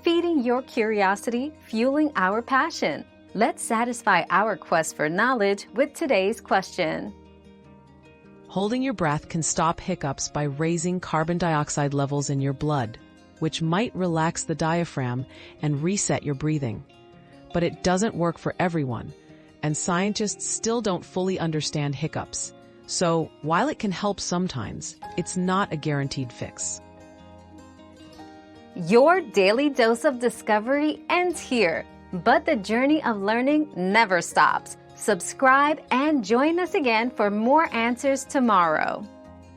feeding your curiosity, fueling our passion. Let's satisfy our quest for knowledge with today's question. Holding your breath can stop hiccups by raising carbon dioxide levels in your blood, which might relax the diaphragm and reset your breathing. But it doesn't work for everyone, and scientists still don't fully understand hiccups. So, while it can help sometimes, it's not a guaranteed fix. Your daily dose of discovery ends here, but the journey of learning never stops. Subscribe and join us again for more answers tomorrow.